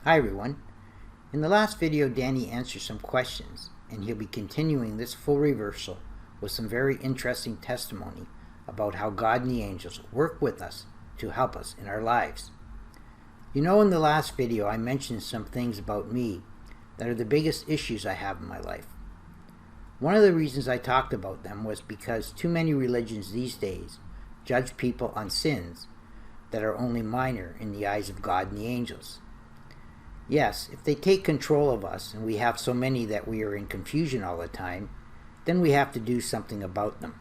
Hi everyone. In the last video, Danny answered some questions, and he'll be continuing this full reversal with some very interesting testimony about how God and the angels work with us to help us in our lives. You know, in the last video I mentioned some things about me that are the biggest issues I have in my life. One of the reasons I talked about them was because too many religions these days judge people on sins that are only minor in the eyes of God and the angels. Yes, if they take control of us and we have so many that we are in confusion all the time, then we have to do something about them.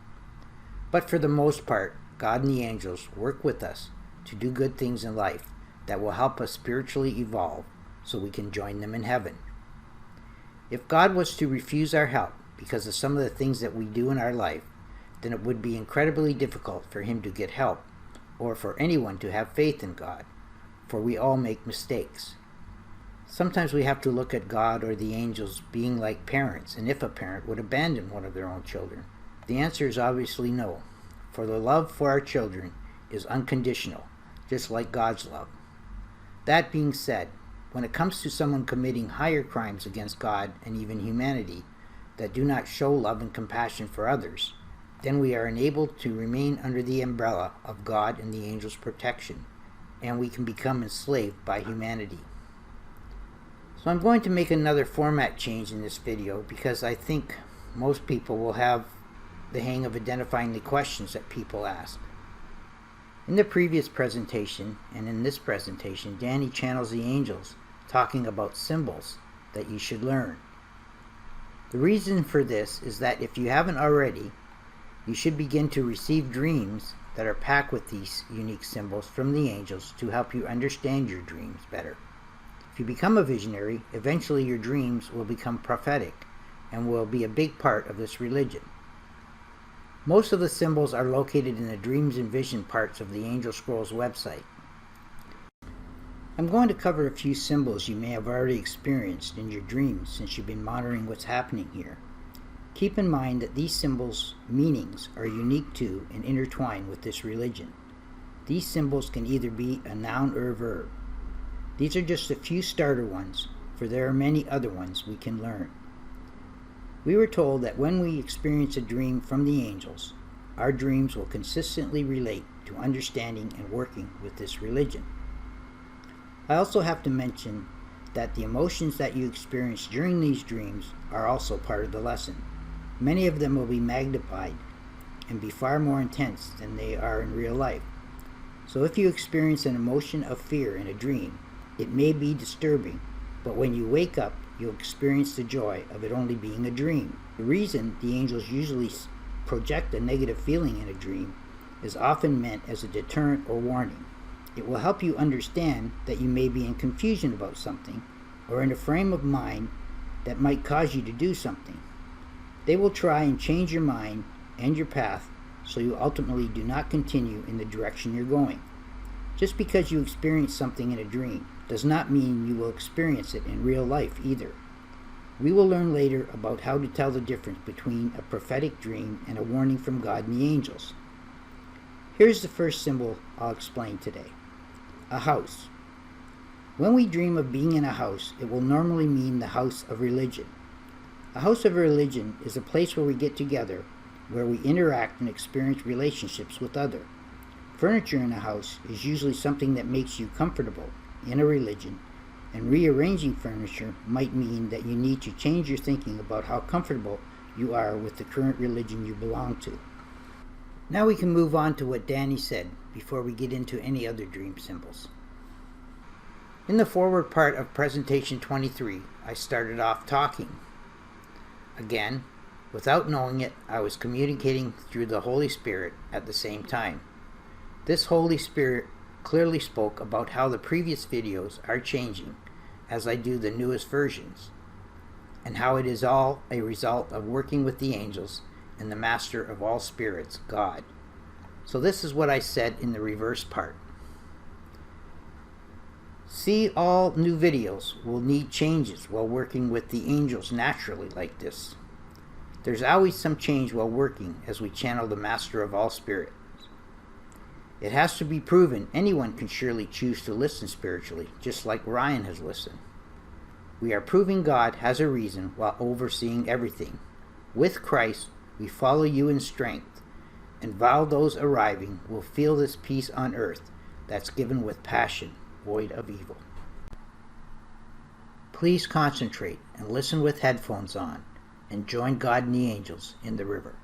But for the most part, God and the angels work with us to do good things in life that will help us spiritually evolve so we can join them in heaven. If God was to refuse our help because of some of the things that we do in our life, then it would be incredibly difficult for him to get help or for anyone to have faith in God, for we all make mistakes. Sometimes we have to look at God or the angels being like parents, and if a parent would abandon one of their own children. The answer is obviously no, for the love for our children is unconditional, just like God's love. That being said, when it comes to someone committing higher crimes against God and even humanity that do not show love and compassion for others, then we are enabled to remain under the umbrella of God and the angels' protection, and we can become enslaved by humanity. So I'm going to make another format change in this video because I think most people will have the hang of identifying the questions that people ask. In the previous presentation and in this presentation, Danny channels the angels talking about symbols that you should learn. The reason for this is that if you haven't already, you should begin to receive dreams that are packed with these unique symbols from the angels to help you understand your dreams better. If you become a visionary, eventually your dreams will become prophetic and will be a big part of this religion. Most of the symbols are located in the Dreams and Vision parts of the Angel Scrolls website. I'm going to cover a few symbols you may have already experienced in your dreams since you've been monitoring what's happening here. Keep in mind that these symbols' meanings are unique to and intertwined with this religion. These symbols can either be a noun or a verb. These are just a few starter ones, for there are many other ones we can learn. We were told that when we experience a dream from the angels, our dreams will consistently relate to understanding and working with this religion. I also have to mention that the emotions that you experience during these dreams are also part of the lesson. Many of them will be magnified and be far more intense than they are in real life. So if you experience an emotion of fear in a dream, it may be disturbing, but when you wake up, you'll experience the joy of it only being a dream. The reason the angels usually project a negative feeling in a dream is often meant as a deterrent or warning. It will help you understand that you may be in confusion about something or in a frame of mind that might cause you to do something. They will try and change your mind and your path so you ultimately do not continue in the direction you're going. Just because you experience something in a dream does not mean you will experience it in real life either. We will learn later about how to tell the difference between a prophetic dream and a warning from God and the angels. Here's the first symbol I'll explain today. A house. When we dream of being in a house, it will normally mean the house of religion. A house of religion is a place where we get together, where we interact and experience relationships with others. Furniture in a house is usually something that makes you comfortable in a religion, and rearranging furniture might mean that you need to change your thinking about how comfortable you are with the current religion you belong to. Now we can move on to what Danny said before we get into any other dream symbols. In the forward part of presentation 23, I started off talking. Again, without knowing it, I was communicating through the Holy Spirit at the same time. This Holy Spirit clearly spoke about how the previous videos are changing as I do the newest versions, and how it is all a result of working with the angels and the Master of all spirits, God. So this is what I said in the reverse part. See, all new videos will need changes while working with the angels naturally like this. There's always some change while working as we channel the Master of all spirits. It has to be proven. Anyone can surely choose to listen spiritually, just like Ryan has listened. We are proving God has a reason while overseeing everything. With Christ, we follow you in strength, and while those arriving will feel this peace on earth that's given with passion, void of evil. Please concentrate and listen with headphones on, and join God and the angels in the river.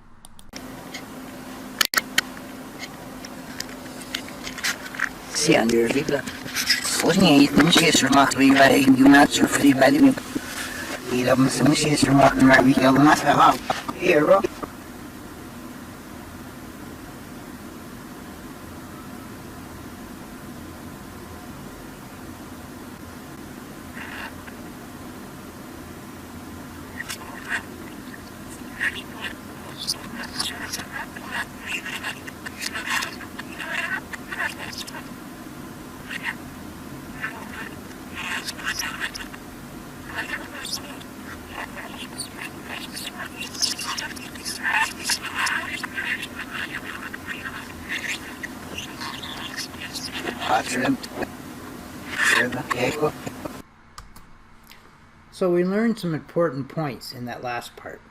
So we learned some important points in that last part.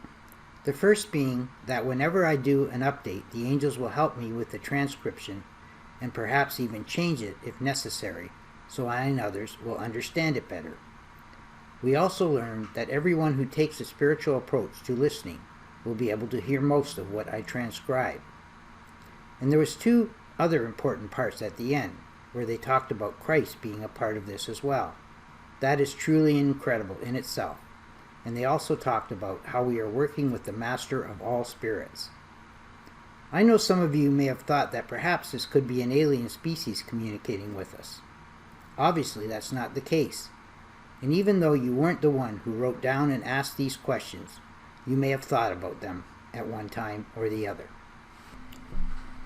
The first being that whenever I do an update, the angels will help me with the transcription and perhaps even change it if necessary, so I and others will understand it better. We also learned that everyone who takes a spiritual approach to listening will be able to hear most of what I transcribe. And there was two other important parts at the end, where they talked about Christ being a part of this as well. That is truly incredible in itself. And they also talked about how we are working with the Master of all spirits. I know some of you may have thought that perhaps this could be an alien species communicating with us. Obviously, that's not the case. And even though you weren't the one who wrote down and asked these questions, you may have thought about them at one time or the other.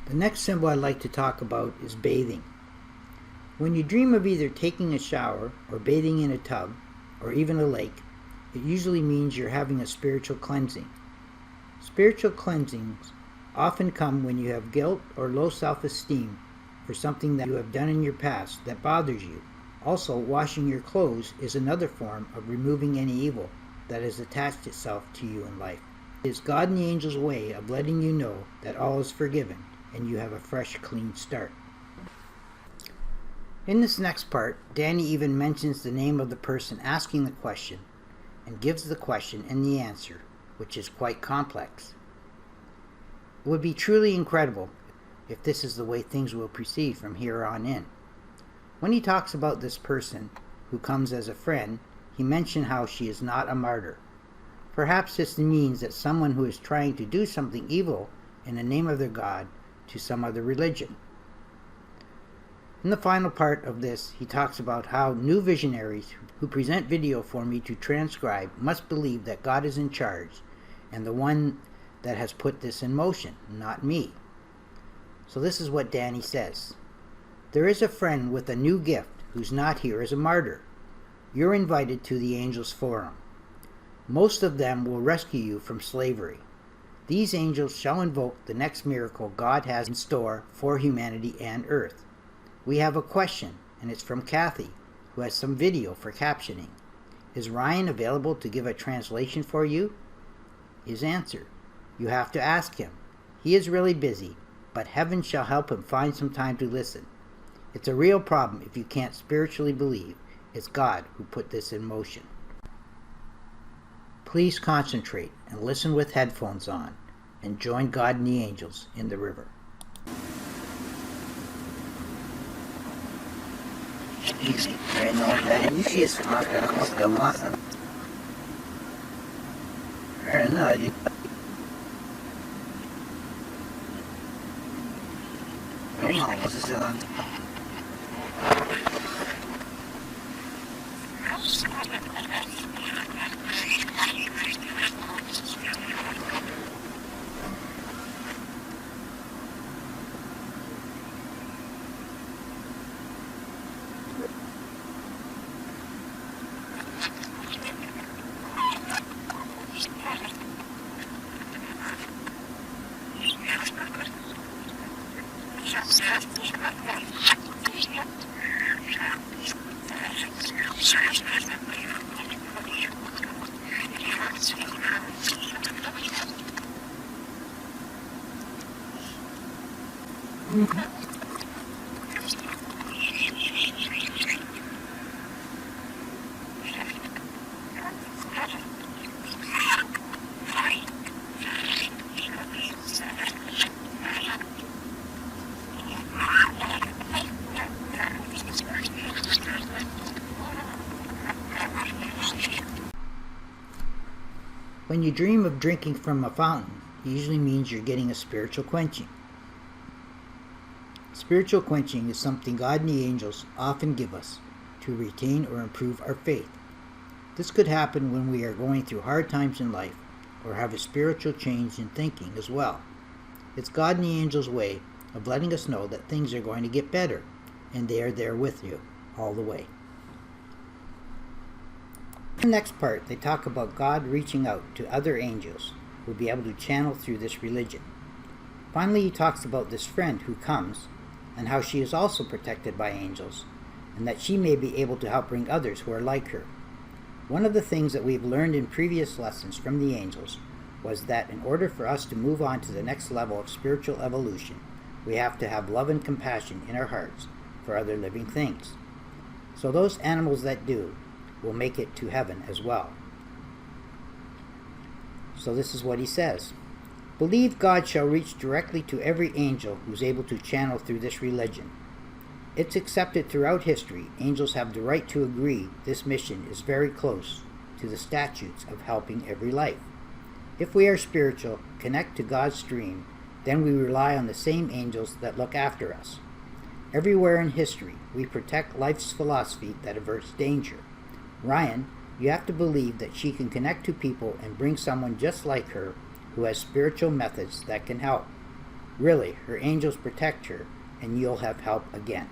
The next symbol I'd like to talk about is bathing. When you dream of either taking a shower or bathing in a tub or even a lake, it usually means you're having a spiritual cleansing. Spiritual cleansings often come when you have guilt or low self-esteem for something that you have done in your past that bothers you. Also, washing your clothes is another form of removing any evil that has attached itself to you in life. It is God and the angels' way of letting you know that all is forgiven and you have a fresh, clean start. In this next part, Danny even mentions the name of the person asking the question and gives the question and the answer, which is quite complex. It would be truly incredible if this is the way things will proceed from here on in. When he talks about this person who comes as a friend, he mentioned how she is not a martyr. Perhaps this means that someone who is trying to do something evil in the name of their God to some other religion. In the final part of this, he talks about how new visionaries who present video for me to transcribe must believe that God is in charge and the one that has put this in motion, not me. So this is what Danny says. There is a friend with a new gift who's not here as a martyr. You're invited to the Angels Forum. Most of them will rescue you from slavery. These angels shall invoke the next miracle God has in store for humanity and Earth. We have a question, and it's from Kathy, who has some video for captioning. Is Ryan available to give a translation for you? His answer: you have to ask him. He is really busy, but heaven shall help him find some time to listen. It's a real problem if you can't spiritually believe it's God who put this in motion. Please concentrate and listen with headphones on, and join God and the angels in the river. Easy. When you dream of drinking from a fountain, it usually means you're getting a spiritual quenching. Spiritual quenching is something God and the angels often give us to retain or improve our faith. This could happen when we are going through hard times in life or have a spiritual change in thinking as well. It's God and the angels' way of letting us know that things are going to get better, and they are there with you all the way. In the next part, they talk about God reaching out to other angels who will be able to channel through this religion. Finally, he talks about this friend who comes and how she is also protected by angels, and that she may be able to help bring others who are like her. One of the things that we've learned in previous lessons from the angels was that in order for us to move on to the next level of spiritual evolution, we have to have love and compassion in our hearts for other living things. So those animals that do will make it to heaven as well. So this is what he says. Believe God shall reach directly to every angel who's able to channel through this religion. It's accepted throughout history. Angels have the right to agree this mission is very close to the statutes of helping every life. If we are spiritual, connect to God's stream, then we rely on the same angels that look after us. Everywhere in history, we protect life's philosophy that averts danger. Ryan, you have to believe that she can connect to people and bring someone just like her who has spiritual methods that can help. Really, her angels protect her, and you'll have help again.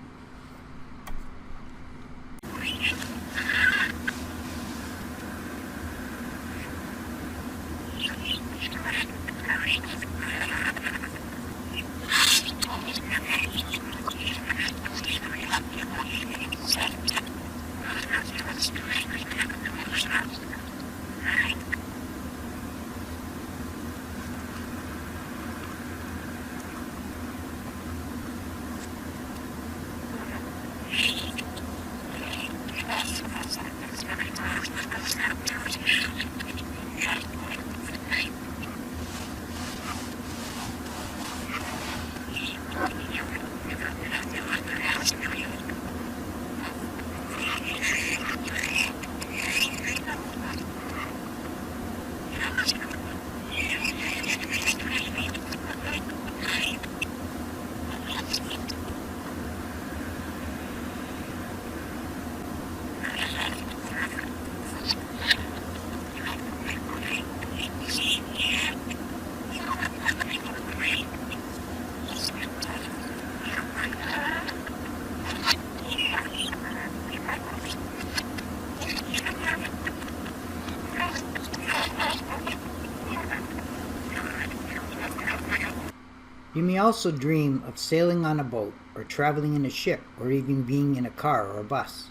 You may also dream of sailing on a boat or traveling in a ship or even being in a car or a bus.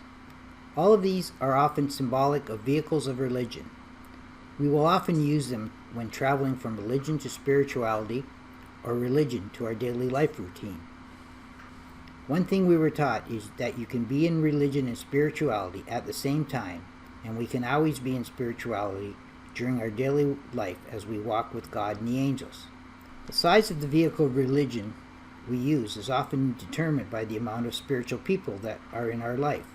All of these are often symbolic of vehicles of religion. We will often use them when traveling from religion to spirituality or religion to our daily life routine. One thing we were taught is that you can be in religion and spirituality at the same time, and we can always be in spirituality during our daily life as we walk with God and the angels. The size of the vehicle of religion we use is often determined by the amount of spiritual people that are in our life,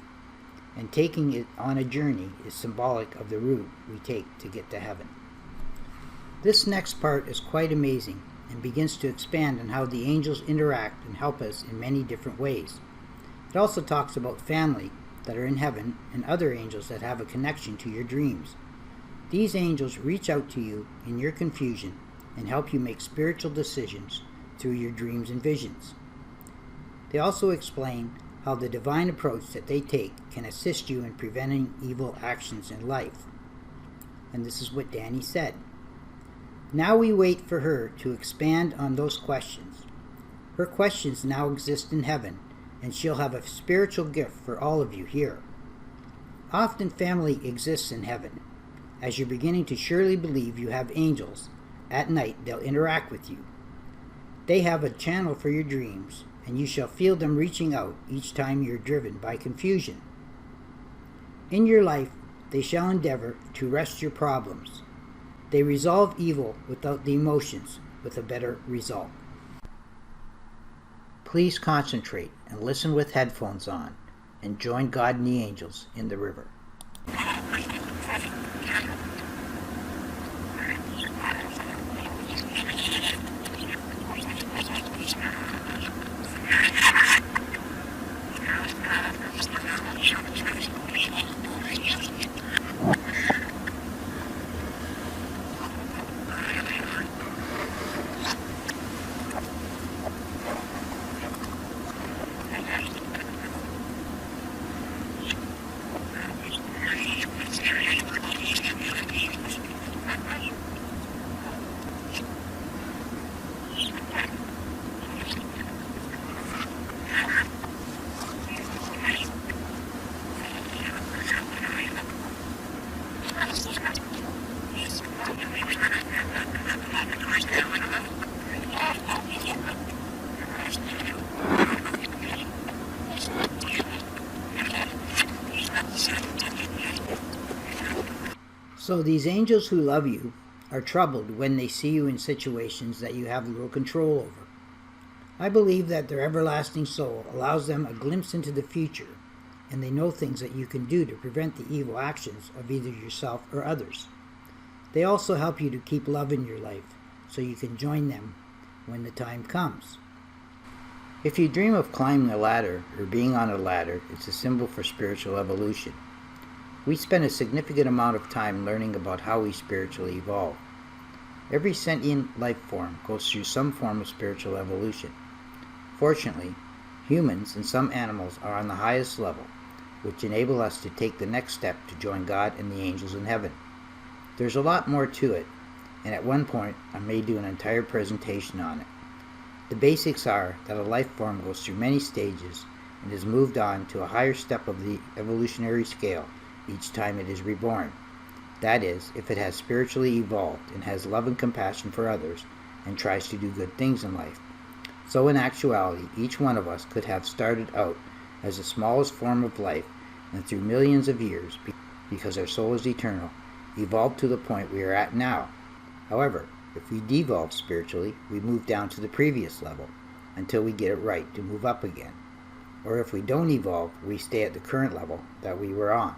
and taking it on a journey is symbolic of the route we take to get to heaven. This next part is quite amazing and begins to expand on how the angels interact and help us in many different ways. It also talks about family that are in heaven and other angels that have a connection to your dreams. These angels reach out to you in your confusion and help you make spiritual decisions through your dreams and visions. They also explain how the divine approach that they take can assist you in preventing evil actions in life. And this is what Danny said. Now we wait for her to expand on those questions. Her questions now exist in heaven, and she'll have a spiritual gift for all of you here. Often family exists in heaven. As you're beginning to surely believe you have angels, at night they'll interact with you. They have a channel for your dreams, and you shall feel them reaching out each time you're driven by confusion. In your life, they shall endeavor to wrest your problems. They resolve evil without the emotions, with a better result. Please concentrate and listen with headphones on, and join God and the angels in the river. So these angels who love you are troubled when they see you in situations that you have little control over. I believe that their everlasting soul allows them a glimpse into the future, and they know things that you can do to prevent the evil actions of either yourself or others. They also help you to keep love in your life, so you can join them when the time comes. If you dream of climbing a ladder or being on a ladder, it's a symbol for spiritual evolution. We spend a significant amount of time learning about how we spiritually evolve. Every sentient life form goes through some form of spiritual evolution. Fortunately, humans and some animals are on the highest level, which enable us to take the next step to join God and the angels in heaven. There's a lot more to it, and at one point I may do an entire presentation on it. The basics are that a life form goes through many stages and is moved on to a higher step of the evolutionary scale each time it is reborn. That is, if it has spiritually evolved and has love and compassion for others and tries to do good things in life. So in actuality, each one of us could have started out as the smallest form of life and through millions of years, because our soul is eternal, evolved to the point we are at now. However, if we devolve spiritually, we move down to the previous level until we get it right to move up again. Or if we don't evolve, we stay at the current level that we were on.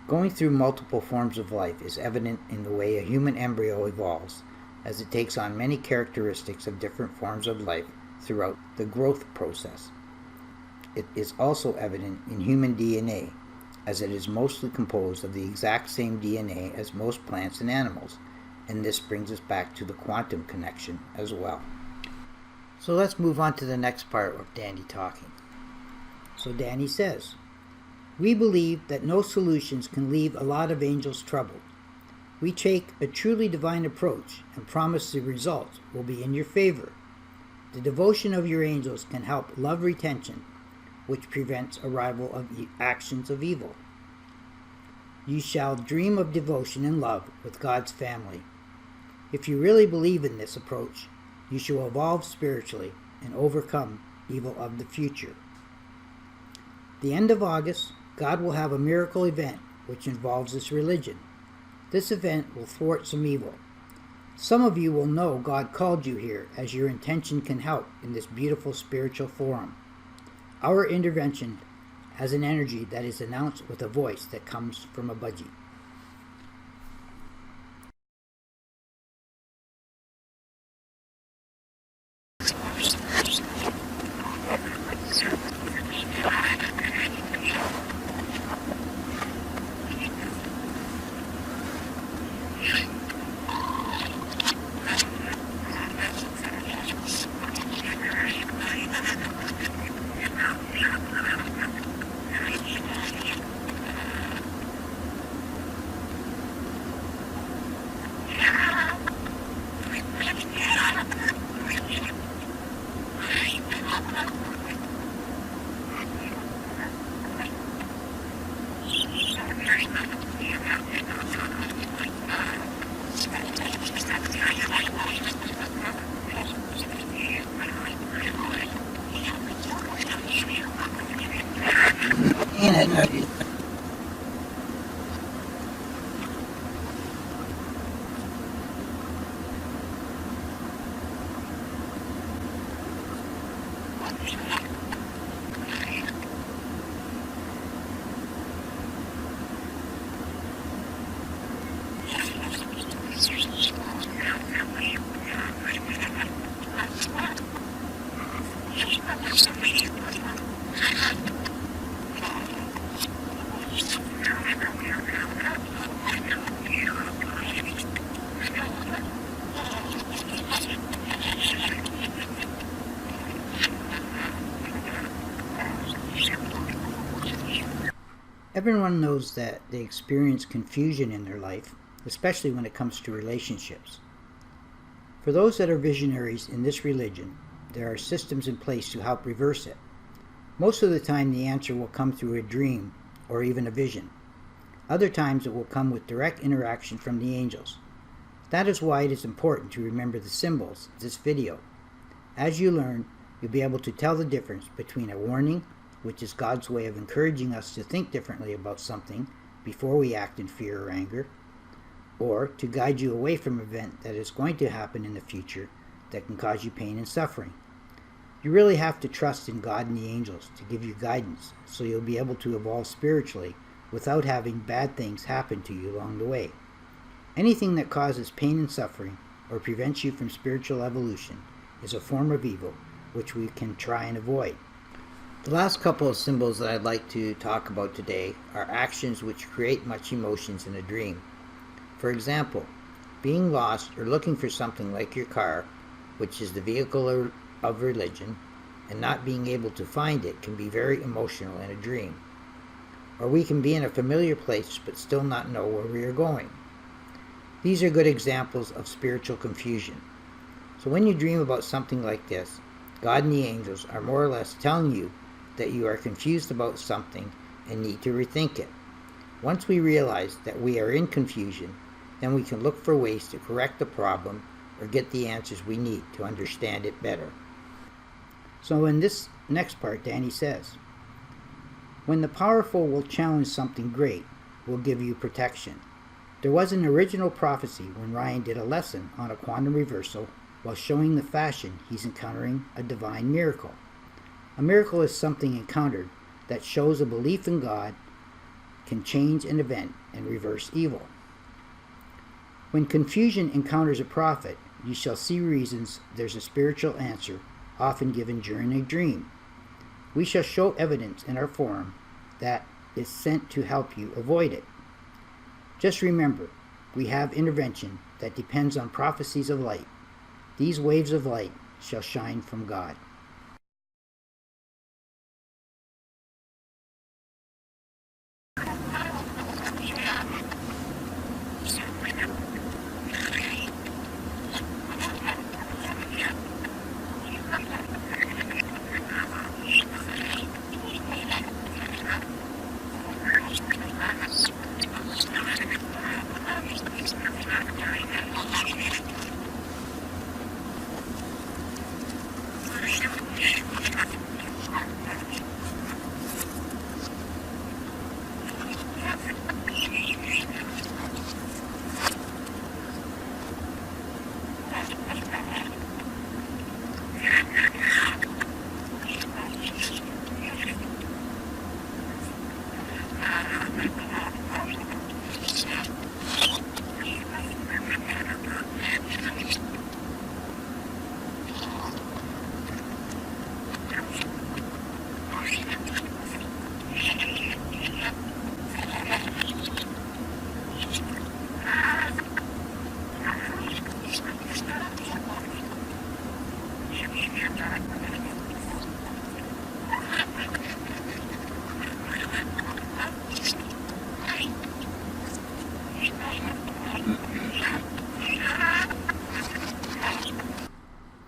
Going through multiple forms of life is evident in the way a human embryo evolves, as it takes on many characteristics of different forms of life throughout the growth process. It is also evident in human DNA, as it is mostly composed of the exact same DNA as most plants and animals, and this brings us back to the quantum connection as well. So let's move on to the next part of Danny talking. So Danny says, "We believe that no solutions can leave a lot of angels troubled. We take a truly divine approach and promise the results will be in your favor. The devotion of your angels can help love retention, which prevents arrival of actions of evil. You shall dream of devotion and love with God's family. If you really believe in this approach, you shall evolve spiritually and overcome evil of the future. The end of August, God will have a miracle event which involves this religion. This event will thwart some evil. Some of you will know God called you here, as your intention can help in this beautiful spiritual forum. Our intervention has an energy that is announced with a voice that comes from a budgie." Everyone knows that they experience confusion in their life, especially when it comes to relationships. For those that are visionaries in this religion, there are systems in place to help reverse it. Most of the time the answer will come through a dream or even a vision. Other times it will come with direct interaction from the angels. That is why it is important to remember the symbols of this video. As you learn, you'll be able to tell the difference between a warning, which is God's way of encouraging us to think differently about something before we act in fear or anger, or to guide you away from an event that is going to happen in the future that can cause you pain and suffering. You really have to trust in God and the angels to give you guidance so you'll be able to evolve spiritually without having bad things happen to you along the way. Anything that causes pain and suffering or prevents you from spiritual evolution is a form of evil which we can try and avoid. The last couple of symbols that I'd like to talk about today are actions which create much emotions in a dream. For example, being lost or looking for something like your car, which is the vehicle of religion, and not being able to find it can be very emotional in a dream. Or we can be in a familiar place but still not know where we are going. These are good examples of spiritual confusion. So when you dream about something like this, God and the angels are more or less telling you that you are confused about something and need to rethink it. Once we realize that we are in confusion, then we can look for ways to correct the problem or get the answers we need to understand it better. So in this next part, Danny says, when the powerful will challenge something great, will give you protection. There was an original prophecy when Ryan did a lesson on a quantum reversal while showing the fashion he's encountering a divine miracle. A miracle is something encountered that shows a belief in God can change an event and reverse evil. When confusion encounters a prophet, you shall see reasons there's a spiritual answer, often given during a dream. We shall show evidence in our forum that is sent to help you avoid it. Just remember, we have intervention that depends on prophecies of light. These waves of light shall shine from God.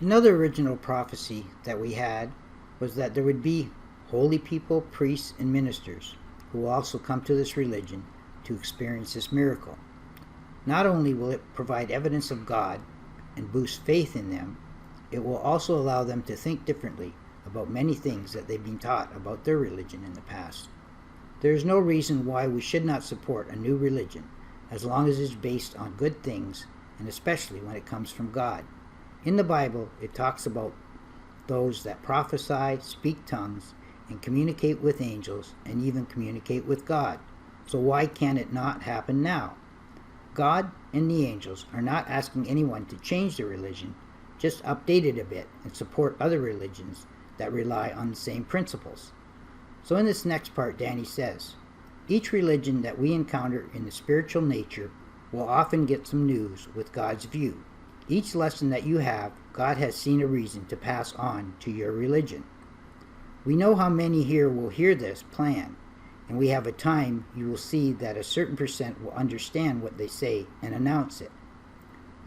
Another original prophecy that we had was that there would be holy people, priests, and ministers who will also come to this religion to experience this miracle. Not only will it provide evidence of God and boost faith in them, it will also allow them to think differently about many things that they've been taught about their religion in the past. There is no reason why we should not support a new religion as long as it is based on good things, and especially when it comes from God. In the Bible, it talks about those that prophesy, speak tongues, and communicate with angels, and even communicate with God. So why can it not happen now? God and the angels are not asking anyone to change their religion, just update it a bit and support other religions that rely on the same principles. So in this next part, Danny says, each religion that we encounter in the spiritual nature will often get some news with God's view. Each lesson that you have, God has seen a reason to pass on to your religion. We know how many here will hear this plan, and we have a time, you will see that a certain percent will understand what they say and announce it.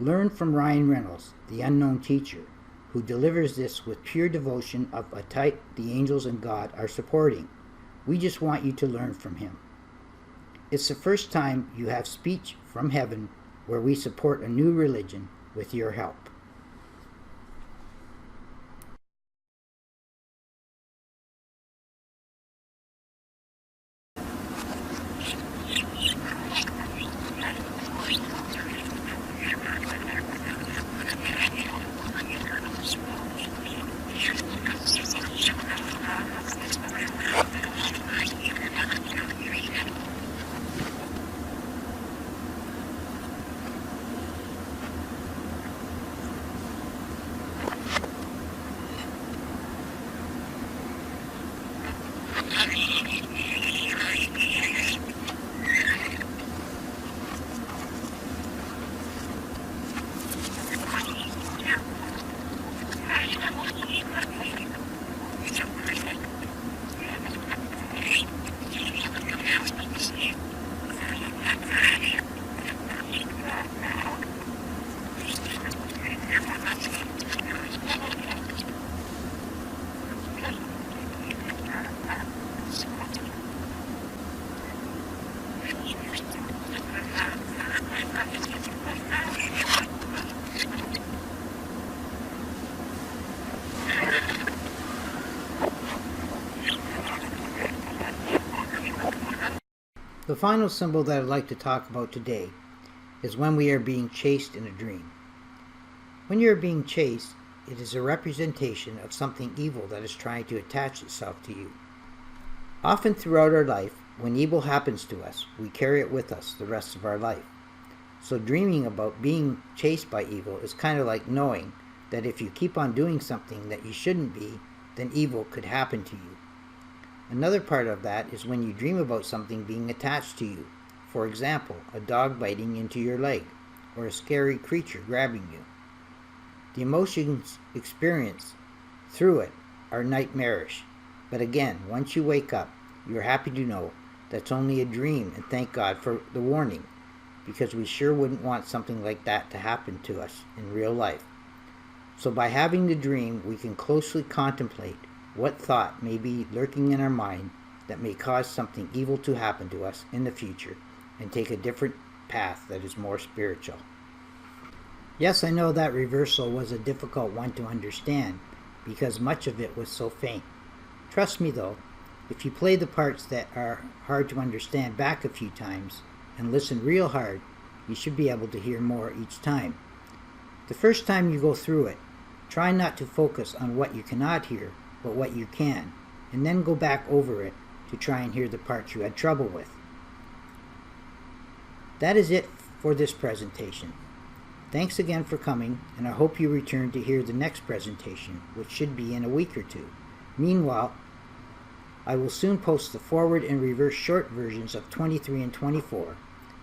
Learn from Ryan Reynolds, the unknown teacher, who delivers this with pure devotion of a type the angels and God are supporting. We just want you to learn from him. It's the first time you have speech from heaven where we support a new religion with your help. The final symbol that I'd like to talk about today is when we are being chased in a dream. When you are being chased, it is a representation of something evil that is trying to attach itself to you. Often throughout our life, when evil happens to us, we carry it with us the rest of our life. So dreaming about being chased by evil is kind of like knowing that if you keep on doing something that you shouldn't be, then evil could happen to you. Another part of that is when you dream about something being attached to you. For example, a dog biting into your leg, or a scary creature grabbing you. The emotions experienced through it are nightmarish. But again, once you wake up, you're happy to know that's only a dream, and thank God for the warning, because we sure wouldn't want something like that to happen to us in real life. So by having the dream, we can closely contemplate what thought may be lurking in our mind that may cause something evil to happen to us in the future and take a different path that is more spiritual. Yes, I know that reversal was a difficult one to understand because much of it was so faint. Trust me though, if you play the parts that are hard to understand back a few times and listen real hard, you should be able to hear more each time. The first time you go through it, try not to focus on what you cannot hear, but what you can, and then go back over it to try and hear the parts you had trouble with. That is it for this presentation. Thanks again for coming, and I hope you return to hear the next presentation, which should be in a week or two. Meanwhile, I will soon post the forward and reverse short versions of 23 and 24,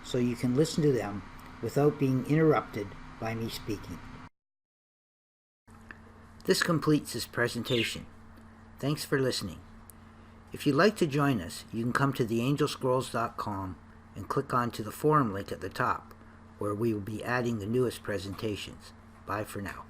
so you can listen to them without being interrupted by me speaking. This completes this presentation. Thanks for listening. If you'd like to join us, you can come to theangelscrolls.com and click on to the forum link at the top, where we will be adding the newest presentations. Bye for now.